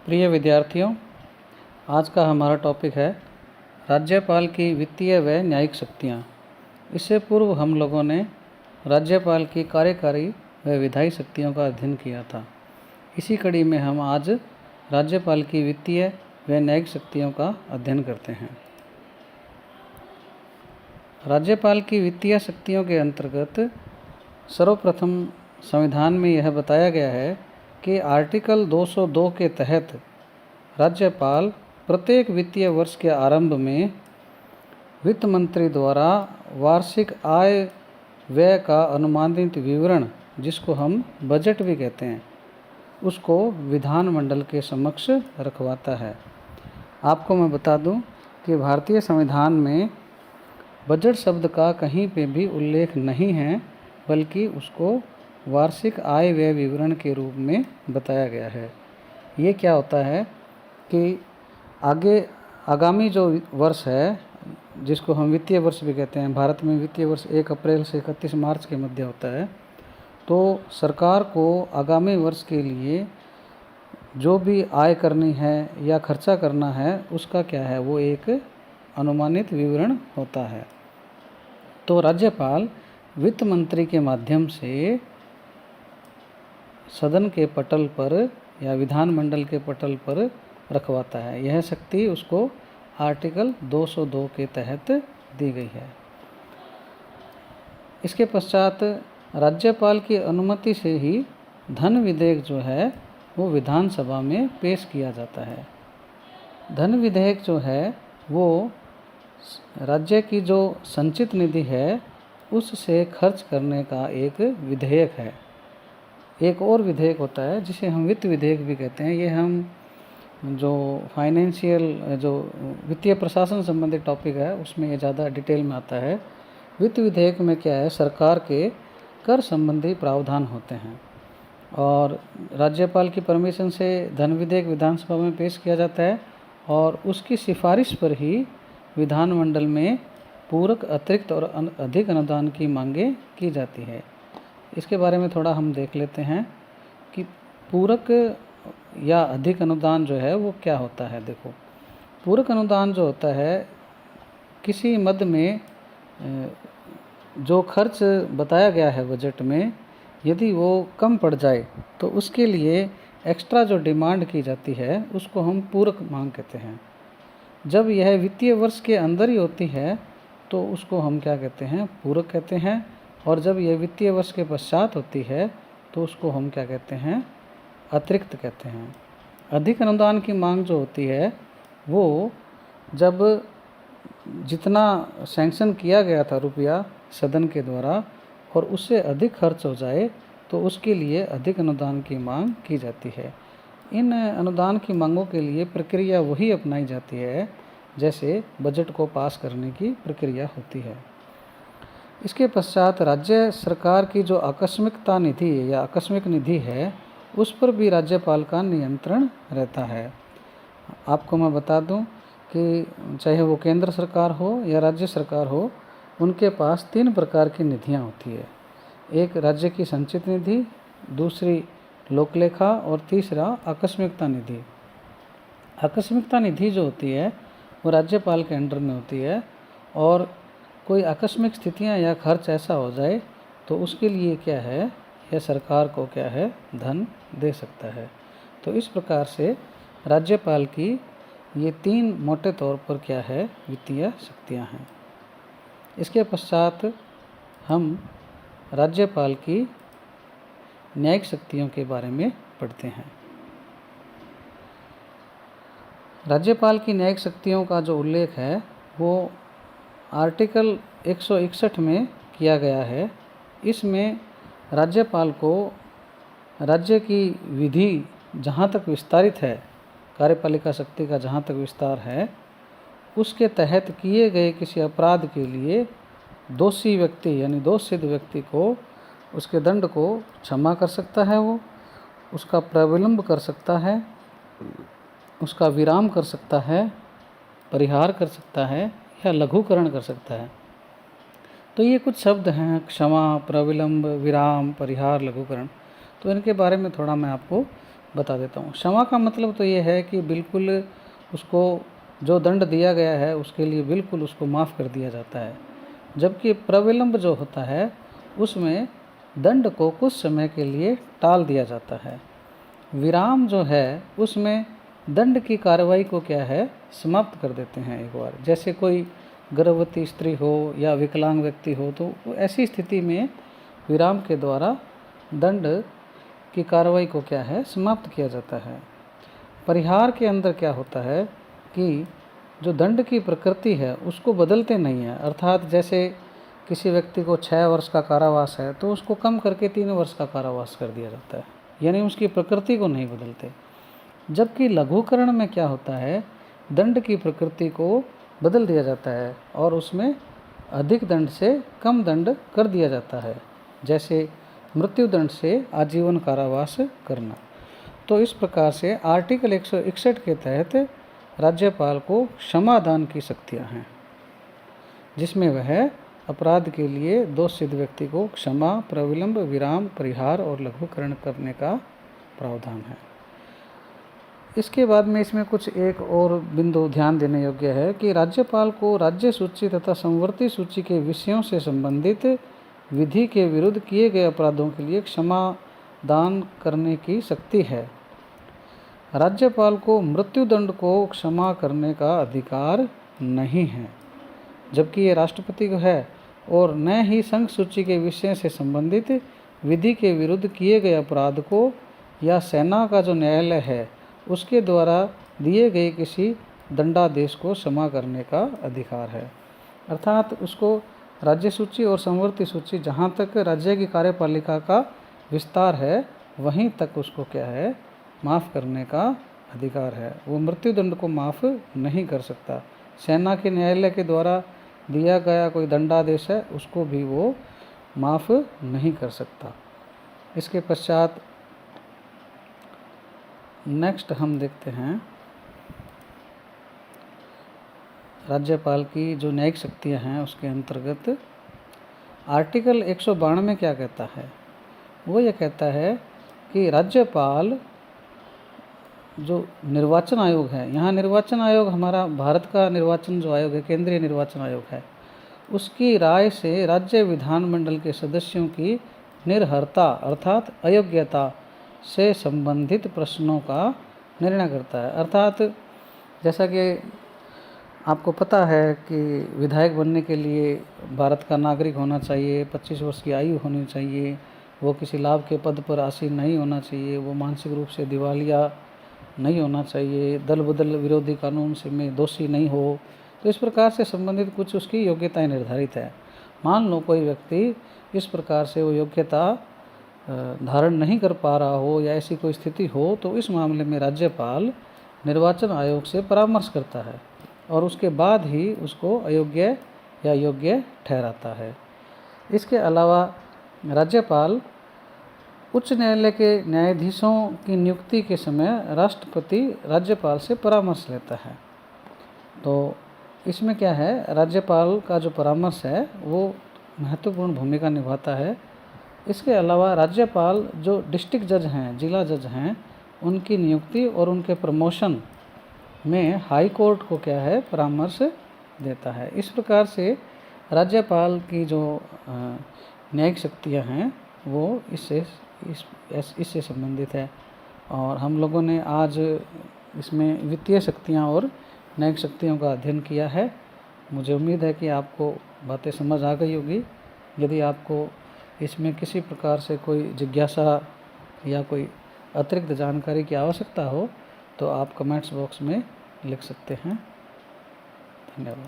प्रिय विद्यार्थियों, आज का हमारा टॉपिक है राज्यपाल की वित्तीय व न्यायिक शक्तियाँ। इससे पूर्व हम लोगों ने राज्यपाल की कार्यकारी व विधायी शक्तियों का अध्ययन किया था। इसी कड़ी में हम आज राज्यपाल की वित्तीय व न्यायिक शक्तियों का अध्ययन करते हैं। राज्यपाल की वित्तीय शक्तियों के अंतर्गत सर्वप्रथम संविधान में यह बताया गया है कि आर्टिकल 202 के तहत राज्यपाल प्रत्येक वित्तीय वर्ष के आरंभ में वित्त मंत्री द्वारा वार्षिक आय व्यय का अनुमानित विवरण, जिसको हम बजट भी कहते हैं, उसको विधानमंडल के समक्ष रखवाता है। आपको मैं बता दूं कि भारतीय संविधान में बजट शब्द का कहीं पे भी उल्लेख नहीं है, बल्कि उसको वार्षिक आय व्यय विवरण के रूप में बताया गया है। ये क्या होता है कि आगामी जो वर्ष है, जिसको हम वित्तीय वर्ष भी कहते हैं, भारत में वित्तीय वर्ष 1 अप्रैल से 31 मार्च के मध्य होता है। तो सरकार को आगामी वर्ष के लिए जो भी आय करनी है या खर्चा करना है, उसका क्या है, वो एक अनुमानित विवरण होता है। तो राज्यपाल वित्त मंत्री के माध्यम से सदन के पटल पर या विधानमंडल के पटल पर रखवाता है। यह शक्ति उसको आर्टिकल 202 के तहत दी गई है। इसके पश्चात राज्यपाल की अनुमति से ही धन विधेयक जो है वो विधानसभा में पेश किया जाता है। धन विधेयक जो है वो राज्य की जो संचित निधि है उससे खर्च करने का एक विधेयक है। एक और विधेयक होता है जिसे हम वित्त विधेयक भी कहते हैं। ये हम जो फाइनेंशियल जो वित्तीय प्रशासन संबंधित टॉपिक है उसमें ये ज़्यादा डिटेल में आता है। वित्त विधेयक में क्या है, सरकार के कर संबंधी प्रावधान होते हैं और राज्यपाल की परमिशन से धन विधेयक विधानसभा में पेश किया जाता है और उसकी सिफारिश पर ही विधानमंडल में पूरक, अतिरिक्त और अधिक अनुदान की मांगें की जाती है। इसके बारे में थोड़ा हम देख लेते हैं कि पूरक या अधिक अनुदान जो है वो क्या होता है। देखो, पूरक अनुदान जो होता है, किसी मद में जो खर्च बताया गया है बजट में, यदि वो कम पड़ जाए तो उसके लिए एक्स्ट्रा जो डिमांड की जाती है उसको हम पूरक मांग कहते हैं। जब यह वित्तीय वर्ष के अंदर ही होती है तो उसको हम क्या कहते हैं, पूरक कहते हैं। और जब यह वित्तीय वर्ष के पश्चात होती है तो उसको हम क्या कहते हैं, अतिरिक्त कहते हैं। अधिक अनुदान की मांग जो होती है वो जब जितना सैंक्शन किया गया था रुपया सदन के द्वारा और उससे अधिक खर्च हो जाए तो उसके लिए अधिक अनुदान की मांग की जाती है। इन अनुदान की मांगों के लिए प्रक्रिया वही अपनाई जाती है जैसे बजट को पास करने की प्रक्रिया होती है। इसके पश्चात राज्य सरकार की जो आकस्मिकता निधि या आकस्मिक निधि है उस पर भी राज्यपाल का नियंत्रण रहता है। आपको मैं बता दूं कि चाहे वो केंद्र सरकार हो या राज्य सरकार हो, उनके पास 3 प्रकार की निधियां होती है। एक राज्य की संचित निधि, दूसरी लोकलेखा और तीसरा आकस्मिकता निधि। आकस्मिकता निधि जो होती है वो राज्यपाल के अंडर में होती है और कोई आकस्मिक स्थितियां या खर्च ऐसा हो जाए तो उसके लिए क्या है, यह सरकार को क्या है, धन दे सकता है। तो इस प्रकार से राज्यपाल की ये 3 मोटे तौर पर क्या है, वित्तीय शक्तियां हैं। इसके पश्चात हम राज्यपाल की न्यायिक शक्तियों के बारे में पढ़ते हैं। राज्यपाल की न्यायिक शक्तियों का जो उल्लेख है वो आर्टिकल 161 में किया गया है। इसमें राज्यपाल को राज्य की विधि जहाँ तक विस्तारित है, कार्यपालिका शक्ति का जहाँ तक विस्तार है, उसके तहत किए गए किसी अपराध के लिए दोषी व्यक्ति यानी दोष सिद्ध व्यक्ति को उसके दंड को क्षमा कर सकता है, वो उसका प्रविलंब कर सकता है, उसका विराम कर सकता है, परिहार कर सकता है या लघुकरण कर सकता है। तो ये कुछ शब्द हैं, क्षमा, प्रविलंब, विराम, परिहार, लघुकरण। तो इनके बारे में थोड़ा मैं आपको बता देता हूँ। क्षमा का मतलब तो ये है कि बिल्कुल उसको जो दंड दिया गया है उसके लिए बिल्कुल उसको माफ़ कर दिया जाता है, जबकि प्रविलंब जो होता है उसमें दंड को कुछ समय के लिए टाल दिया जाता है। विराम जो है उसमें दंड की कार्रवाई को क्या है, समाप्त कर देते हैं एक बार। जैसे कोई गर्भवती स्त्री हो या विकलांग व्यक्ति हो, तो ऐसी स्थिति में विराम के द्वारा दंड की कार्रवाई को क्या है, समाप्त किया जाता है। परिहार के अंदर क्या होता है कि जो दंड की प्रकृति है उसको बदलते नहीं है, अर्थात जैसे किसी व्यक्ति को 6 वर्ष का कारावास है तो उसको कम करके 3 वर्ष का कारावास कर दिया जाता है, यानी उसकी प्रकृति को नहीं बदलते। जबकि लघुकरण में क्या होता है, दंड की प्रकृति को बदल दिया जाता है और उसमें अधिक दंड से कम दंड कर दिया जाता है, जैसे मृत्यु दंड से आजीवन कारावास करना। तो इस प्रकार से आर्टिकल 161 के तहत राज्यपाल को क्षमादान की शक्तियाँ हैं, जिसमें वह अपराध के लिए दोष सिद्ध व्यक्ति को क्षमा, प्रविलंब, विराम, परिहार और लघुकरण करने का प्रावधान है। इसके बाद में इसमें कुछ एक और बिंदु ध्यान देने योग्य है कि राज्यपाल को राज्य सूची तथा संवर्ती सूची के विषयों से संबंधित विधि के विरुद्ध किए गए अपराधों के लिए क्षमा दान करने की शक्ति है। राज्यपाल को मृत्युदंड को क्षमा करने का अधिकार नहीं है, जबकि ये राष्ट्रपति को है, और न ही संघ सूची के विषय से संबंधित विधि के विरुद्ध किए गए अपराध को या सेना का जो न्यायालय है उसके द्वारा दिए गए किसी दंडादेश को क्षमा करने का अधिकार है। अर्थात उसको राज्य सूची और संवर्ती सूची, जहाँ तक राज्य की कार्यपालिका का विस्तार है वहीं तक उसको क्या है, माफ़ करने का अधिकार है। वो मृत्युदंड को माफ़ नहीं कर सकता। सेना के न्यायालय के द्वारा दिया गया कोई दंडादेश है उसको भी वो माफ़ नहीं कर सकता। इसके पश्चात नेक्स्ट हम देखते हैं राज्यपाल की जो न्यायिक शक्तियाँ हैं उसके अंतर्गत आर्टिकल 192 में क्या कहता है। वो ये कहता है कि राज्यपाल जो निर्वाचन आयोग है, यहाँ निर्वाचन आयोग हमारा भारत का निर्वाचन जो आयोग है, केंद्रीय निर्वाचन आयोग है, उसकी राय से राज्य विधानमंडल के सदस्यों की निर्हरता अर्थात अयोग्यता से संबंधित प्रश्नों का निर्णय करता है। अर्थात जैसा कि आपको पता है कि विधायक बनने के लिए भारत का नागरिक होना चाहिए, 25 वर्ष की आयु होनी चाहिए, वो किसी लाभ के पद पर आसीन नहीं होना चाहिए, वो मानसिक रूप से दिवालिया नहीं होना चाहिए, दल बदल विरोधी कानून से में दोषी नहीं हो। तो इस प्रकार से संबंधित कुछ उसकी योग्यताएं निर्धारित है। मान लो कोई व्यक्ति इस प्रकार से वो योग्यता धारण नहीं कर पा रहा हो या ऐसी कोई स्थिति हो, तो इस मामले में राज्यपाल निर्वाचन आयोग से परामर्श करता है और उसके बाद ही उसको अयोग्य या योग्य ठहराता है। इसके अलावा राज्यपाल उच्च न्यायालय के न्यायाधीशों की नियुक्ति के समय राष्ट्रपति राज्यपाल से परामर्श लेता है। तो इसमें क्या है, राज्यपाल का जो परामर्श है वो महत्वपूर्ण भूमिका निभाता है। इसके अलावा राज्यपाल जो डिस्ट्रिक्ट जज हैं, जिला जज हैं, उनकी नियुक्ति और उनके प्रमोशन में हाई कोर्ट को क्या है, परामर्श देता है। इस प्रकार से राज्यपाल की जो न्यायिक शक्तियाँ हैं वो इससे संबंधित है। और हम लोगों ने आज इसमें वित्तीय शक्तियाँ और न्यायिक शक्तियों का अध्ययन किया है। मुझे उम्मीद है कि आपको बातें समझ आ गई होगी। यदि आपको इसमें किसी प्रकार से कोई जिज्ञासा या कोई अतिरिक्त जानकारी की आवश्यकता हो तो आप कमेंट्स बॉक्स में लिख सकते हैं। धन्यवाद।